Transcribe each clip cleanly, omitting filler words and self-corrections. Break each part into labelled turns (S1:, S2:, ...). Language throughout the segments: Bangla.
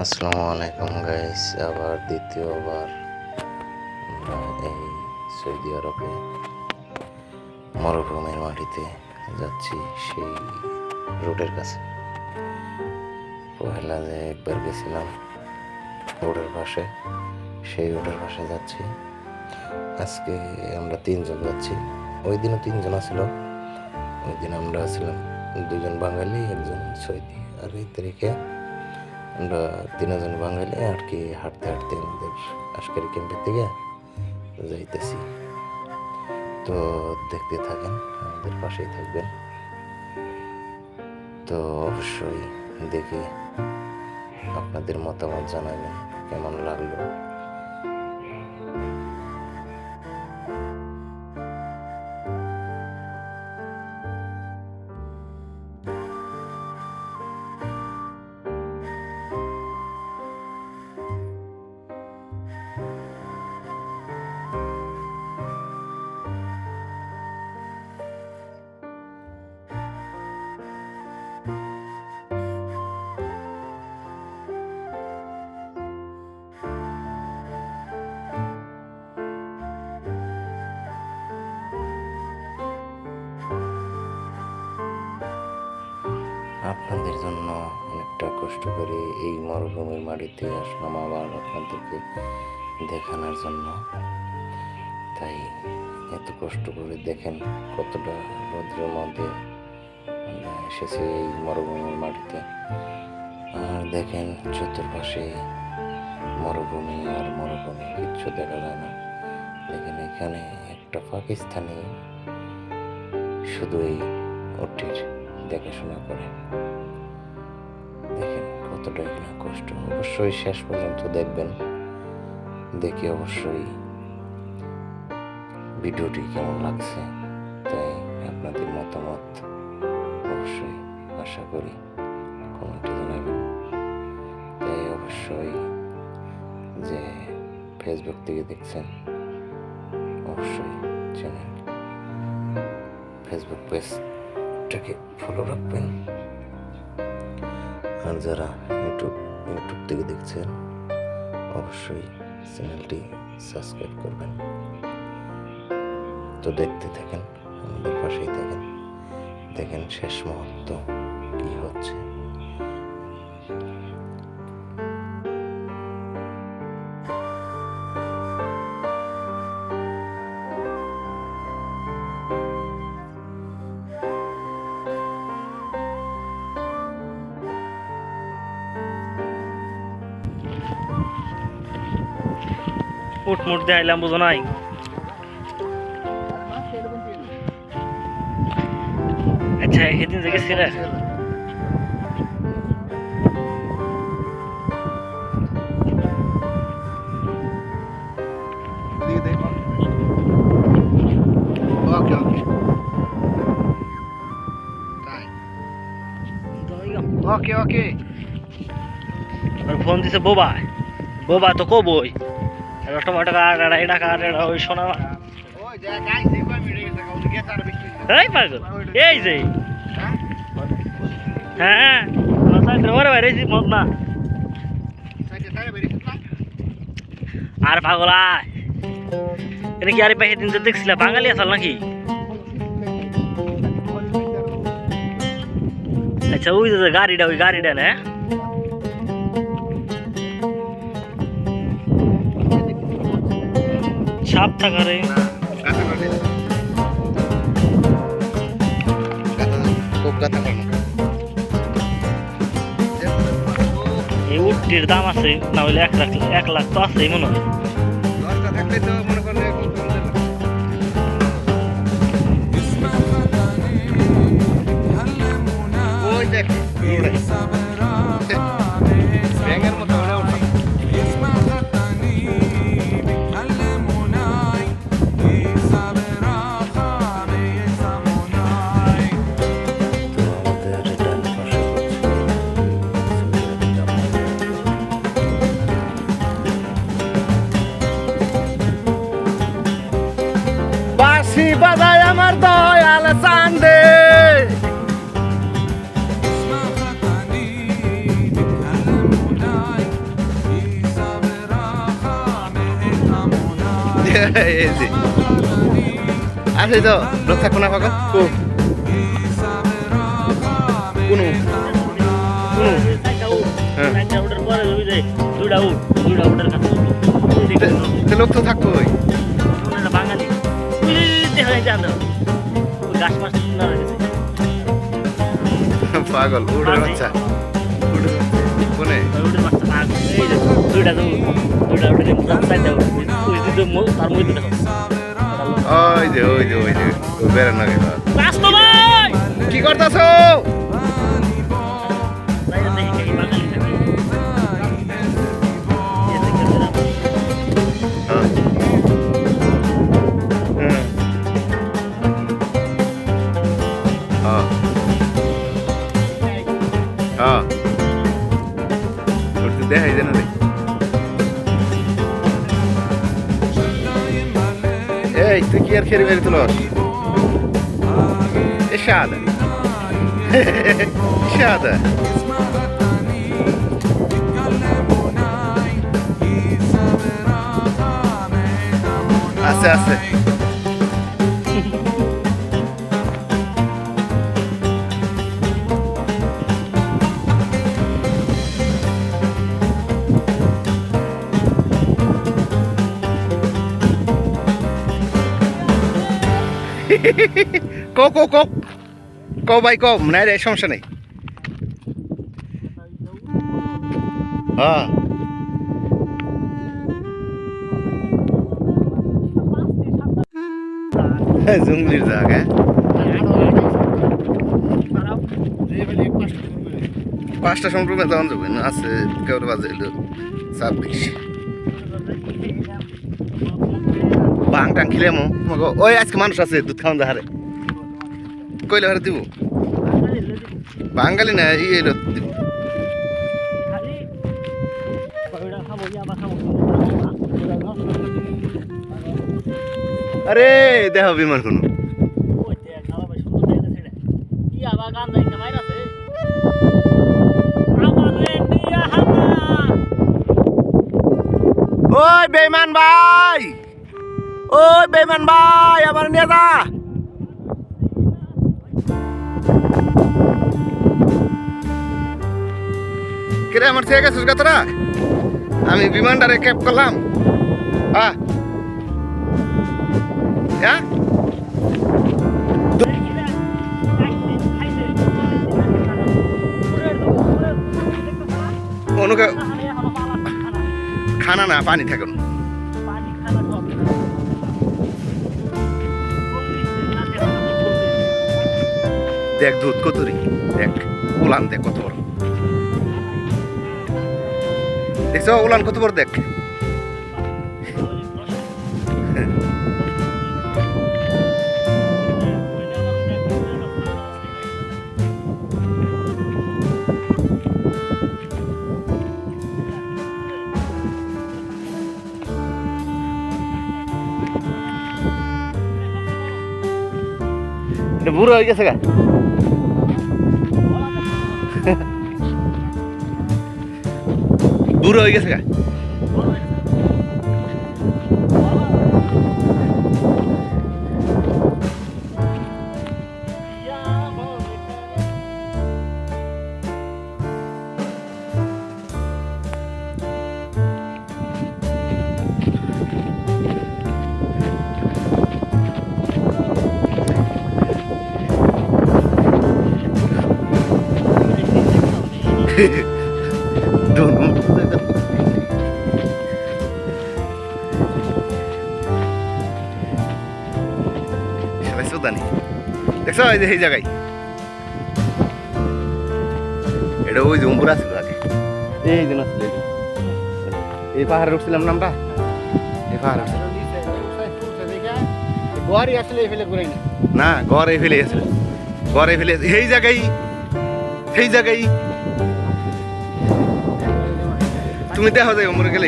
S1: আসসালামু আলাইকুম গাইস, আবার দ্বিতীয়বার আমরা এই সৌদি আরবে মরুভূমির মাটিতে যাচ্ছি। সেই রোডের কাছে পহেলা যে একবার গেছিলাম রোডের পাশে, সেই রোডের পাশে যাচ্ছি। আজকে আমরা 3 জন যাচ্ছি। ওই দিনও 3 জন ছিল। ওই দিন আমরা ছিলাম 2 জন বাঙালি, 1 জন সৌদি। আর এই তারিখে আমরা 3 জন বাঙালি আর কি হাঁটতে হাঁটতে আমাদের আশকারি ক্যাম্পের থেকে যাইতেছি। তো দেখতে থাকেন, আমাদের পাশেই থাকবেন। তো অবশ্যই দেখে আপনাদের মতামত জানাবেন কেমন লাগলো। আপনাদের জন্য অনেকটা কষ্ট করে এই মরুভূমির মাটিতে আসলাম আবার আপনাদেরকে দেখানোর জন্য। তাই এত কষ্ট করে দেখেন কতটা রৌদ্রের মধ্যে আমরা এসেছি এই মরুভূমির মাটিতে। আর দেখেন চতুর্পাশে মরুভূমি আর মরুভূমি, কিচ্ছু দেখা যায় না। দেখেন এখানে একটা পাকিস্তানি শুধু এই ওটির দেখাশোনা করে। দেখেন কতটা এখানে কষ্ট। অবশ্যই শেষ পর্যন্ত দেখবেন, দেখে অবশ্যই ভিডিওটি কেমন লাগছে তাই আপনাদের মতামত অবশ্যই আশা করি কমেন্টে জানাবেন। তাই অবশ্যই যে ফেসবুক থেকে দেখছেন অবশ্যই চ্যানেল ফেসবুক পেজটাকে ফলো রাখবেন। আর যারা ইউটিউব থেকে দেখছেন অবশ্যই চ্যানেলটি সাবস্ক্রাইব করবেন। তো দেখতে থাকেন, আমাদের পাশেই থাকেন, দেখেন শেষ মুহূর্ত কি হচ্ছে।
S2: উঠ মুঠ দিয়ে আইলাম, বুঝো নাই? আচ্ছা, সেদিন যে গেছিলে ফোন দিছে বোবা, বোবা তো কবই টমাটো কাট, এটা কাট, এটা ওই শোনা এই পাগল এই যে হ্যাঁ ওরে বাইরে মত না আর পাগল আয়। এটা কি আরে পাখি দিন যে দেখছিল বাঙালি আসাল নাকি? আচ্ছা ওই যে গাড়িটা, ওই গাড়িটা না সাপ থাকারে এই উটটির দাম আছে না হইলে 1 লাখ তো আছে মনে হয়।
S3: বাজায় আমার দয়াল চান্দে
S1: এই যে আছে তো লোক থাকবো না কখন কোনো কোনো হ্যাঁ লোক তো থাকবো ওই
S2: বাঙালি গাছ মাছ
S1: পাগল উড়ের বাচ্চা কোনে
S2: উড়ের বাচ্চা পাগল এই যে দুইটা তার মধ্যে দেখো
S1: ওই যে বেড়ানো গেল
S2: রাস্তা ভাই
S1: কি করতেছ দেখাই দেন রে এই তুই কি আর খেয়ে বেরিয়ে তুলস শাহাদা শাহাদা আছে আছে কো ভাই কো নাই রে সমস্যা নেই হ্যাঁ জঙ্গলির জায়গা পাঁচটা সম্পর্কে তখন যাবেন আছে কেউ বাজে 26 বাং টাং খিলাম ওই আজকে মানুষ আছে দুধ খাওয়ান যাহারে কইলে হারে দিব বাঙালি না ই এলো দিব আরে দেহ বিমান কোনো ওই বেমান ভাই আমার নিয়ে যা কিরে আমার থেকে গেছিস তোরা আমি বিমানটারে ক্যাপ করলাম হ্যাঁ অনুকে খানা না পানি থাকুন দেখ দুধ কতরি দেখ উলান দেখ কত বড় দেখছ উলান কত বড় দেখ বুড়ো হয়ে গেছে গা বুড়ো হয়ে গেছে গা dono সবাই সুদানি দেখছো এই যে এই জায়গায় এটা ওই যে উম্বুরা ছিল আগে এই যে না এই পাহাড়ে উঠছিলাম না আমরা এই পাহাড়ে গড়ে আসলে ফেলে ঘুরাই না গড়ে ফেলে গেছিল গড়ে ফেলে এই জায়গায় তুমি দেখো যাই মরে গেলে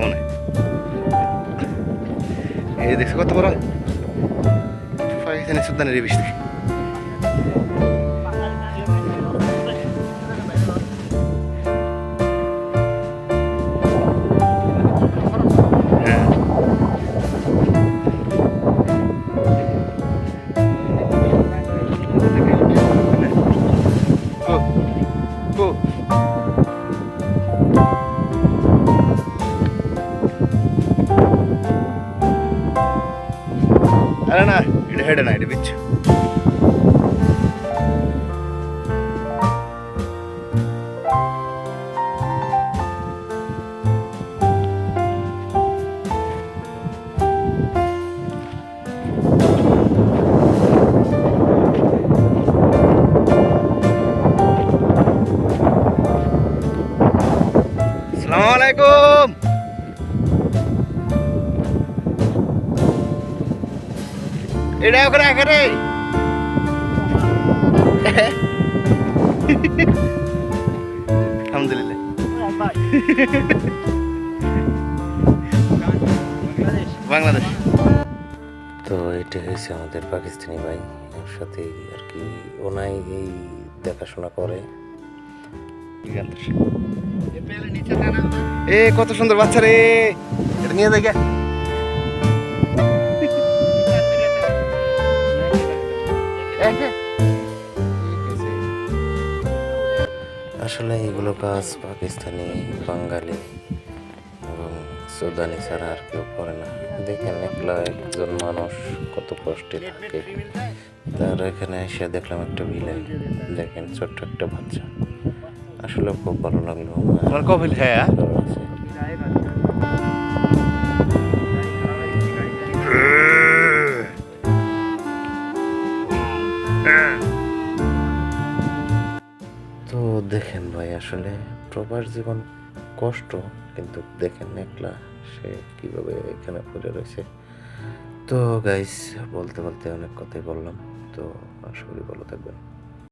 S1: মানে এই দেখছো কত বড় সুদানের বেশি
S3: হেডে না এটা বিচ্ছু আসসালামু আলাইকুম এটা ওখানে এখানে আলহামদুলিল্লাহ বাংলাদেশ
S1: তো এটা হয়েছে আমাদের পাকিস্তানি ভাই, ওর সাথে আর কি ওনাই এই দেখাশোনা করে।
S3: এ কত সুন্দর বাচ্চা রে এটা নিয়ে যাই গে।
S1: আসলে এগুলো কাজ পাকিস্তানি, বাঙালি এবং সুদানি ছাড়া আর কেউ করে না। দেখেন একলা একজন মানুষ কত কষ্টে থাকে। তার এখানে এসে দেখলাম একটা বিলাই, দেখেন ছোট্ট একটা বাচ্চা, আসলে খুব ভালো লাগলো।
S3: তোমার কপিল হ্যাঁ
S1: ভালো আছে। তো দেখেন ভাই, আসলে প্রবাস জীবন কষ্ট, কিন্তু দেখেন একলা সে কিভাবে এখানে পড়ে রয়েছে। তো গাইস, বলতে বলতে অনেক কথাই বললাম, তো আশা করি ভালো থাকবেন।